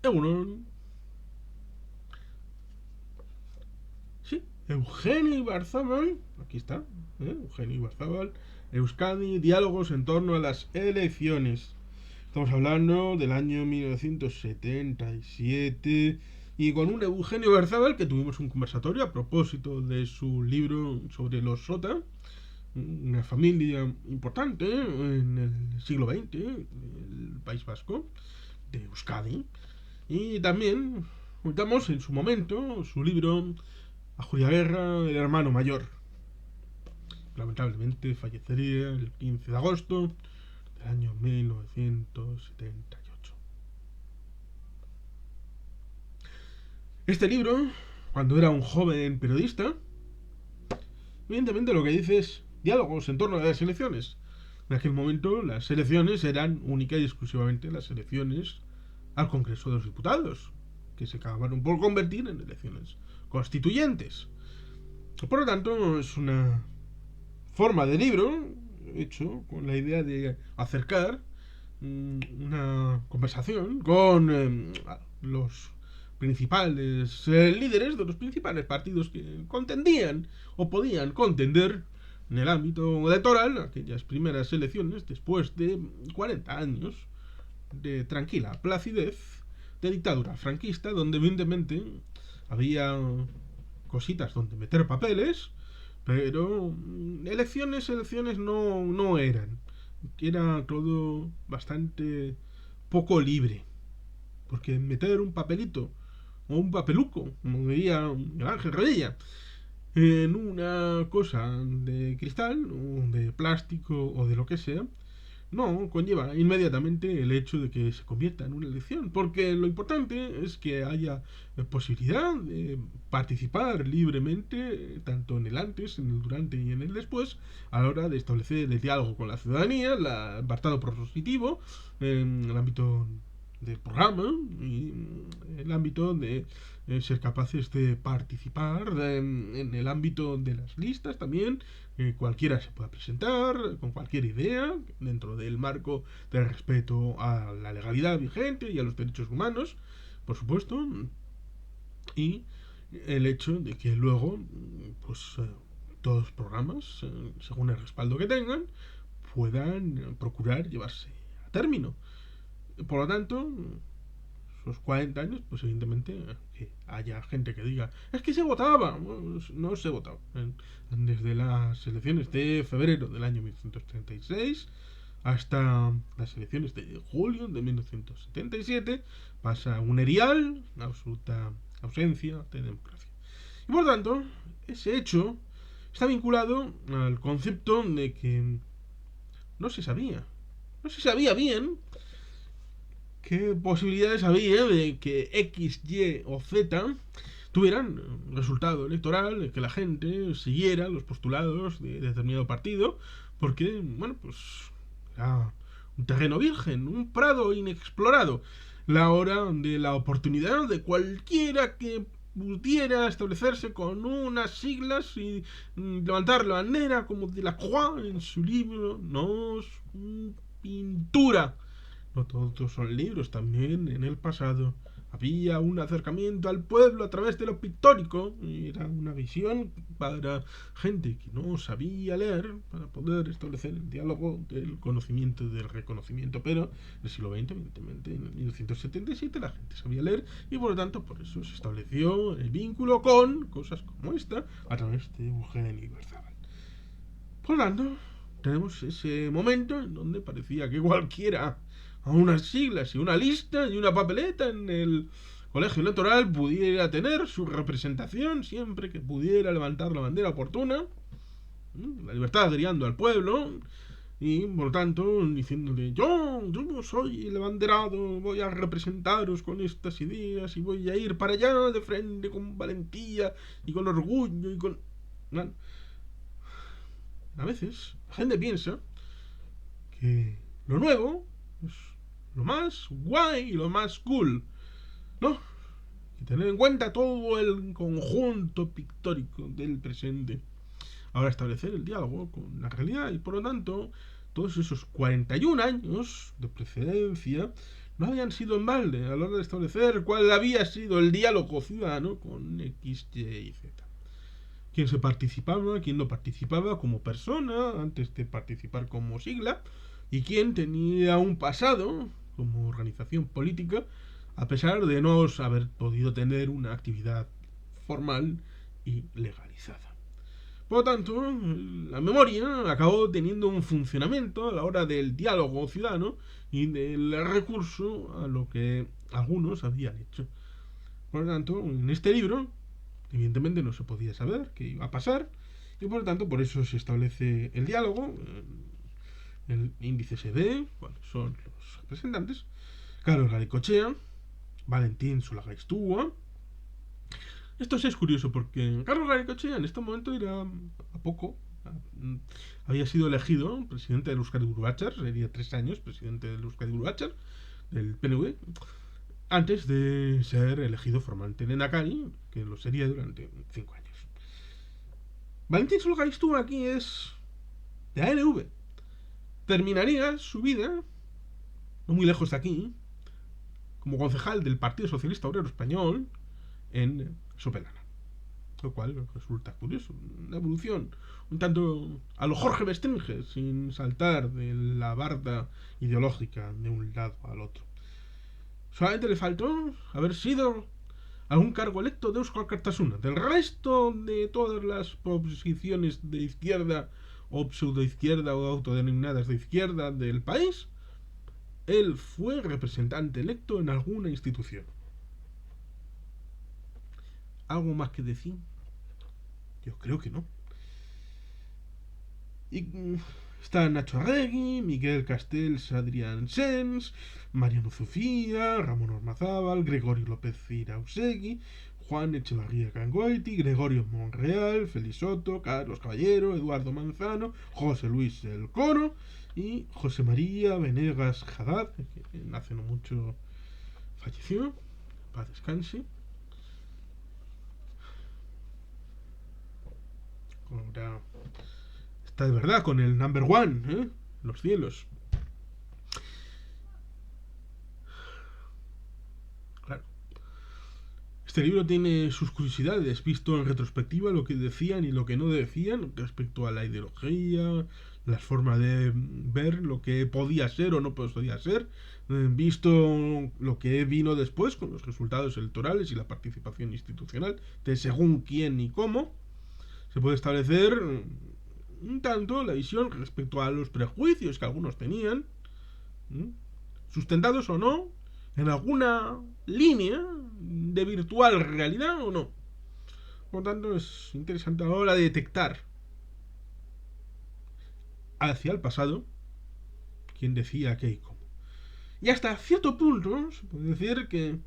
Egunon. Sí, Eugenio Ibarzábal. Aquí está, Eugenio Ibarzábal. Euskadi, diálogos en torno a las elecciones. Estamos hablando del año 1977 y con un Eugenio Ibarzábal que tuvimos un conversatorio a propósito de su libro sobre los Sota, una familia importante en el siglo XX, el País Vasco, de Euskadi. Y también juntamos en su momento su libro A Julia Guerra, el hermano mayor. Lamentablemente fallecería el 15 de agosto del año 1978. Este libro, cuando era un joven periodista, evidentemente lo que dice es diálogos en torno a las elecciones. En aquel momento las elecciones eran única y exclusivamente las elecciones al Congreso de los Diputados, que se acabaron por convertir en elecciones constituyentes. Por lo tanto, es una forma de libro hecho con la idea de acercar una conversación con los principales líderes de los principales partidos que contendían o podían contender en el ámbito electoral aquellas primeras elecciones después de 40 años de tranquila placidez de dictadura franquista, donde evidentemente había cositas donde meter papeles, pero elecciones no eran. Era todo bastante poco libre. Porque meter un papelito o un papeluco, como diría el Ángel Redilla, en una cosa de cristal o de plástico o de lo que sea, no conlleva inmediatamente el hecho de que se convierta en una elección, porque lo importante es que haya posibilidad de participar libremente, tanto en el antes, en el durante y en el después, a la hora de establecer el diálogo con la ciudadanía, el apartado propositivo, en el ámbito del programa y el ámbito de ser capaces de participar en el ámbito de las listas también, cualquiera se pueda presentar con cualquier idea dentro del marco del respeto a la legalidad vigente y a los derechos humanos, por supuesto, y el hecho de que luego pues todos los programas, según el respaldo que tengan, puedan procurar llevarse a término. Por lo tanto, esos 40 años, pues evidentemente que haya gente que diga, es que se votaba. No se votaba. Desde las elecciones de febrero del año 1936 hasta las elecciones de julio de 1977 pasa un erial, una absoluta ausencia de democracia. Y por tanto, ese hecho está vinculado al concepto de que no se sabía. No se sabía bien qué posibilidades había de que X, Y o Z tuvieran resultado electoral, que la gente siguiera los postulados de determinado partido, porque, bueno, pues era un terreno virgen, un prado inexplorado, la hora de la oportunidad de cualquiera que pudiera establecerse con unas siglas y levantar la bandera como de la Croix en su libro, no es pintura. No todos son libros, también en el pasado había un acercamiento al pueblo a través de lo pictórico, era una visión para gente que no sabía leer, para poder establecer el diálogo del conocimiento y del reconocimiento, pero en el siglo XX, evidentemente, en el 1977 la gente sabía leer y por lo tanto por eso se estableció el vínculo con cosas como esta a través de Eugenio Ibarzábal. Por lo tanto, tenemos ese momento en donde parecía que cualquiera a unas siglas y una lista y una papeleta en el colegio electoral pudiera tener su representación siempre que pudiera levantar la bandera oportuna, la libertad guiando al pueblo y por lo tanto diciéndole yo soy el abanderado, voy a representaros con estas ideas y voy a ir para allá de frente con valentía y con orgullo y con... Bueno, a veces la gente piensa que lo nuevo es lo más guay y lo más cool. No, hay que tener en cuenta todo el conjunto pictórico del presente. Ahora establecer el diálogo con la realidad y por lo tanto todos esos 41 años de precedencia no habían sido en balde a la hora de establecer cuál había sido el diálogo ciudadano con X, Y y Z. Quién se participaba, quién no participaba como persona antes de participar como sigla, y quién tenía un pasado como organización política a pesar de no haber podido tener una actividad formal y legalizada. Por lo tanto, la memoria acabó teniendo un funcionamiento a la hora del diálogo ciudadano y del recurso a lo que algunos habían hecho. Por lo tanto, en este libro, evidentemente no se podía saber qué iba a pasar, y por lo tanto, por eso se establece el diálogo, el índice SD, cuáles son los representantes, Carlos Garicochea, Valentín Solagaistúa. Esto sí es curioso porque Carlos Garicochea en este momento era a poco. Había sido elegido presidente del Euskadi Gurutzar, sería 3 años presidente del Euskadi Gurutzar, del PNV, antes de ser elegido formalmente en Lehendakari, que lo sería durante 5 años. Valentín Solagaistúa aquí es de ANV. Terminaría su vida, no muy lejos de aquí, como concejal del Partido Socialista Obrero Español en Sopelana. Lo cual resulta curioso. Una evolución un tanto a lo Jorge Bestringe, sin saltar de la barda ideológica de un lado al otro. Solamente le faltó haber sido algún cargo electo de Eusko Alkartasuna. Del resto de todas las posiciones de izquierda o pseudoizquierda o autodenominadas de izquierda del país, él fue representante electo en alguna institución. ¿Algo más que decir? Yo creo que no. Y está Nacho Arregui, Miguel Castells, Adrián Sens, Mariano Sofía, Ramón Ormazábal, Gregorio López Irausegui, Juan Echevarría Cangoiti, Gregorio Monreal, Félix Soto, Carlos Caballero, Eduardo Manzano, José Luis El Coro y José María Venegas Haddad, que hace no mucho falleció, paz descanse. Ahora está de verdad con el number one, los cielos. Claro. Este libro tiene sus curiosidades, visto en retrospectiva lo que decían y lo que no decían respecto a la ideología, las formas de ver lo que podía ser o no podía ser, visto lo que vino después con los resultados electorales y la participación institucional de según quién y cómo, se puede establecer un tanto la visión respecto a los prejuicios que algunos tenían, sustentados o no en alguna línea de virtual realidad o no. Por lo tanto, es interesante a la hora de detectar hacia el pasado quién decía qué y cómo. Y hasta cierto punto se puede decir que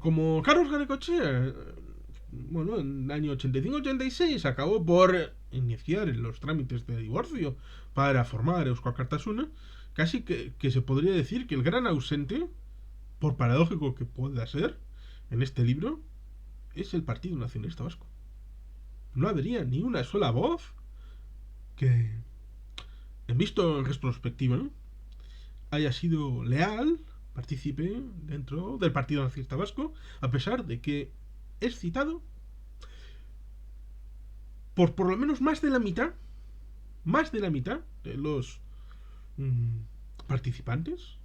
como Carlos Garicochea, bueno, en el año 85-86 acabó por iniciar los trámites de divorcio para formar Eusko Alkartasuna, casi que se podría decir que el gran ausente, por paradójico que pueda ser, en este libro, es el Partido Nacionalista Vasco. No habría ni una sola voz que, visto en retrospectiva, ¿no?, haya sido leal, partícipe dentro del Partido Nacionalista Vasco, a pesar de que es citado por lo menos más de la mitad de los participantes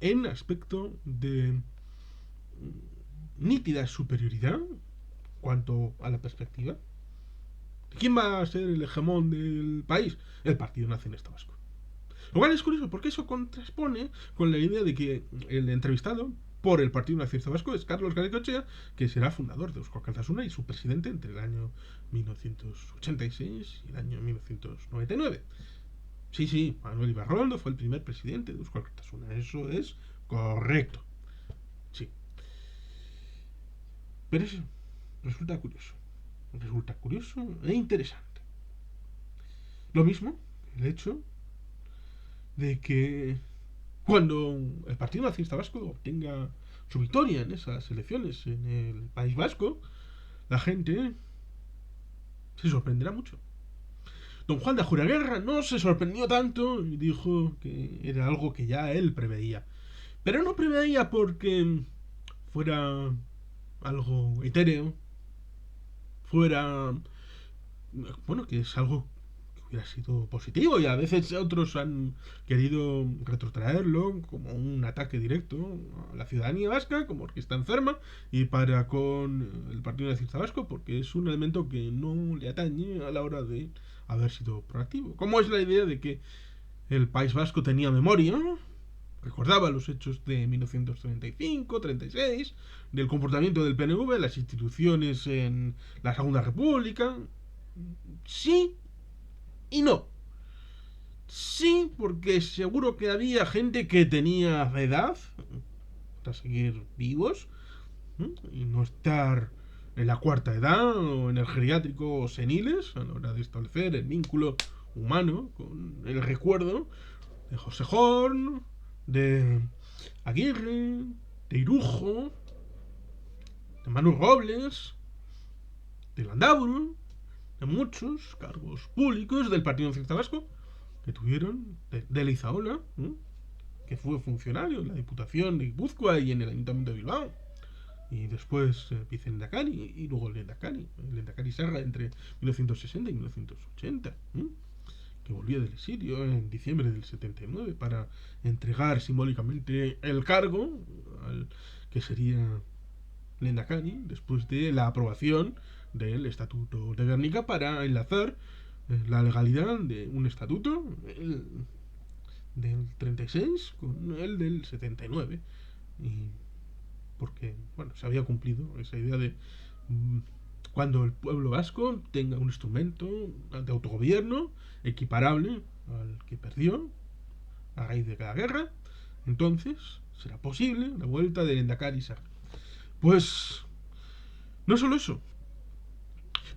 en aspecto de nítida superioridad cuanto a la perspectiva. ¿Quién va a ser el hegemón del país? El Partido Nacionalista Vasco. Lo cual es curioso porque eso contraspone con la idea de que el entrevistado por el Partido Nacionalista Vasco es Carlos Garicochea, que será fundador de Eusko Alkartasuna y su presidente entre el año 1986 y el año 1999. Sí, Manuel Ibarrondo fue el primer presidente de Eusko Alkartasuna. Eso es correcto. Sí. Pero eso resulta curioso. Resulta curioso e interesante. Lo mismo, el hecho de que cuando el Partido Nacionalista Vasco obtenga su victoria en esas elecciones en el País Vasco, la gente se sorprenderá mucho. Don Juan de Ajuraguerra no se sorprendió tanto y dijo que era algo que ya él preveía. Pero no preveía porque fuera algo etéreo, fuera... Bueno, que es algo que hubiera sido positivo y a veces otros han querido retrotraerlo como un ataque directo a la ciudadanía vasca, como que está enferma, y para con el Partido Nacionalista Vasco, porque es un elemento que no le atañe a la hora de haber sido proactivo. Como es la idea de que el País Vasco tenía memoria, recordaba los hechos de 1935-36, del comportamiento del PNV, las instituciones en la Segunda República. Sí y no. Sí, porque seguro que había gente que tenía edad para seguir vivos, ¿eh? Y no estar en la cuarta edad o en el geriátrico o seniles a la hora de establecer el vínculo humano con el recuerdo de José Horn, de Aguirre, de Irujo, de Manu Robles, de Landaburu, de muchos cargos públicos del Partido Nacionalista Vasco que tuvieron, de Leizaola, ¿eh? Que fue funcionario en la Diputación de Guipúzcoa y en el Ayuntamiento de Bilbao, y después vicelehendakari y luego el Lehendakari Serra entre 1960 y 1980, ¿eh? Que volvía del exilio en diciembre del 79 para entregar simbólicamente el cargo al que sería Lehendakari después de la aprobación del Estatuto de Gernika para enlazar la legalidad de un estatuto del 36 con el del 79, y porque bueno, se había cumplido esa idea de cuando el pueblo vasco tenga un instrumento de autogobierno equiparable al que perdió a raíz de la guerra, entonces será posible la vuelta del Endacari Serra. Pues no solo eso,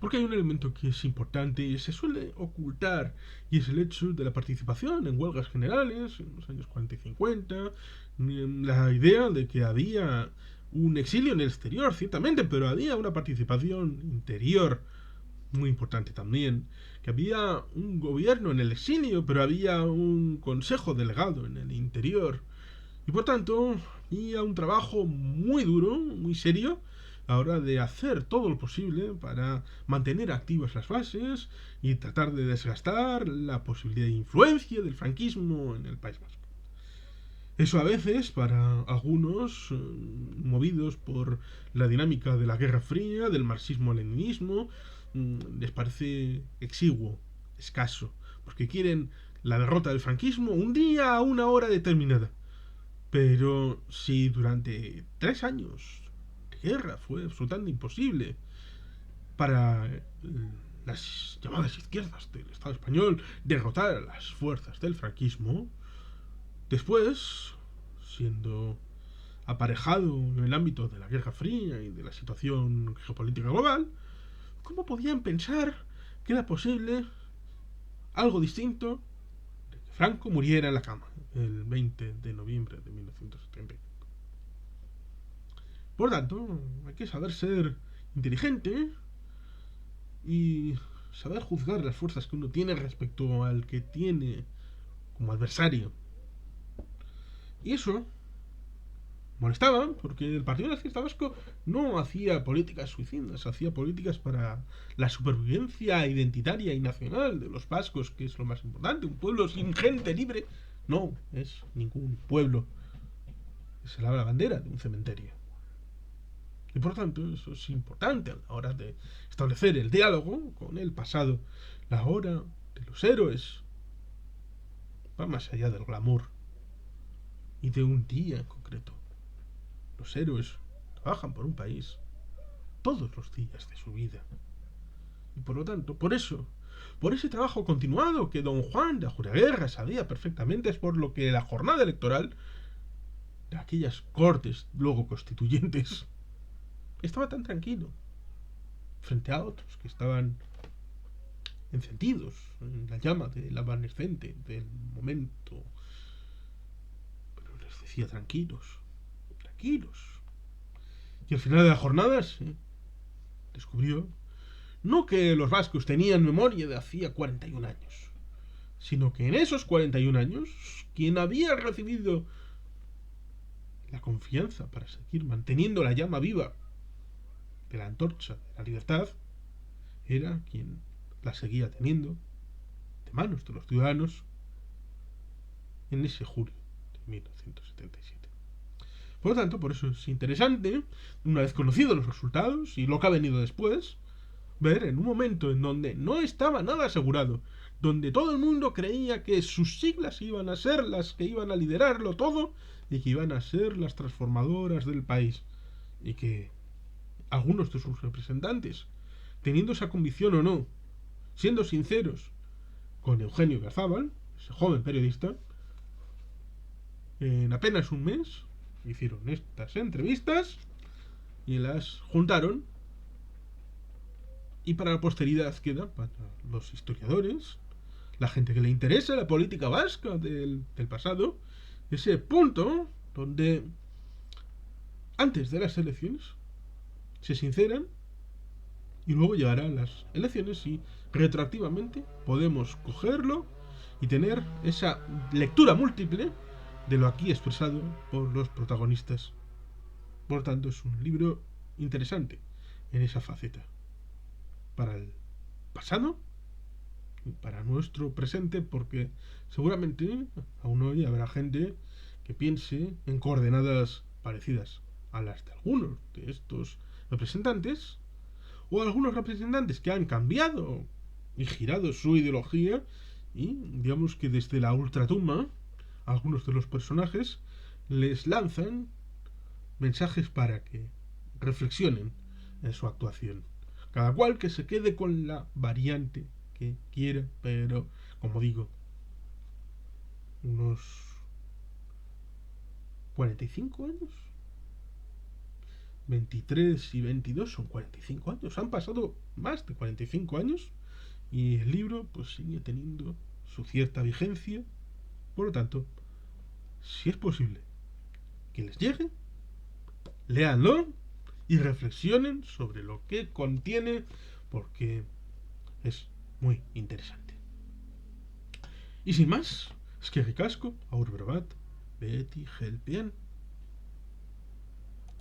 porque hay un elemento que es importante y se suele ocultar, y es el hecho de la participación en huelgas generales en los años 40 y 50, la idea de que había un exilio en el exterior, ciertamente, pero había una participación interior muy importante también, que había un gobierno en el exilio, pero había un consejo delegado en el interior, y por tanto había un trabajo muy duro, muy serio, a la hora de hacer todo lo posible para mantener activas las bases y tratar de desgastar la posibilidad de influencia del franquismo en el País Vasco. Eso a veces, para algunos, movidos por la dinámica de la Guerra Fría, del marxismo-leninismo, les parece exiguo, escaso, porque quieren la derrota del franquismo un día a una hora determinada. Pero si durante 3 años de guerra fue absolutamente imposible para las llamadas izquierdas del Estado español derrotar a las fuerzas del franquismo, después, siendo aparejado en el ámbito de la Guerra Fría y de la situación geopolítica global, ¿cómo podían pensar que era posible algo distinto de que Franco muriera en la cama el 20 de noviembre de 1975? Por tanto, hay que saber ser inteligente y saber juzgar las fuerzas que uno tiene respecto al que tiene como adversario. Y eso molestaba, porque el Partido Nacionalista Vasco no hacía políticas suicidas, hacía políticas para la supervivencia identitaria y nacional de los vascos, que es lo más importante. Un pueblo sin gente libre no es ningún pueblo. Se lava la bandera de un cementerio. Y por tanto, eso es importante a la hora de establecer el diálogo con el pasado. La hora de los héroes va más allá del glamour y de un día en concreto. Los héroes trabajan por un país todos los días de su vida. Y por lo tanto, por ese trabajo continuado que don Juan de Ajuraguerra sabía perfectamente, es por lo que la jornada electoral de aquellas cortes luego constituyentes estaba tan tranquilo frente a otros que estaban encendidos en la llama del evanescente del momento. Pero les decía tranquilos. Y al final de la jornada se descubrió no que los vascos tenían memoria de hacía 41 años, sino que en esos 41 años, quien había recibido la confianza para seguir manteniendo la llama viva de la antorcha de la libertad, era quien la seguía teniendo de manos de los ciudadanos en ese julio de 1977. Por lo tanto, por eso es interesante, una vez conocidos los resultados y lo que ha venido después, ver en un momento en donde no estaba nada asegurado, donde todo el mundo creía que sus siglas iban a ser las que iban a liderarlo todo y que iban a ser las transformadoras del país, y que algunos de sus representantes, teniendo esa convicción o no, siendo sinceros con Eugenio Garzábal, ese joven periodista, en apenas un mes hicieron estas entrevistas y las juntaron, y para la posteridad queda, para los historiadores, la gente que le interesa la política vasca del pasado, ese punto donde antes de las elecciones se sinceran y luego llegarán las elecciones y retroactivamente podemos cogerlo y tener esa lectura múltiple de lo aquí expresado por los protagonistas. Por tanto, es un libro interesante en esa faceta, para el pasado y para nuestro presente, porque seguramente aún hoy habrá gente que piense en coordenadas parecidas a las de algunos de estos representantes, o algunos representantes que han cambiado y girado su ideología, y digamos que desde la ultratumba algunos de los personajes les lanzan mensajes para que reflexionen en su actuación. Cada cual que se quede con la variante que quiera, pero como digo, unos 45 años, 23 y 22 son 45 años, han pasado más de 45 años y el libro pues sigue teniendo su cierta vigencia. Por lo tanto, si es posible que les llegue, léanlo y reflexionen sobre lo que contiene, porque es muy interesante. Y sin más, es que ricasco, aur berobat, beti helpian.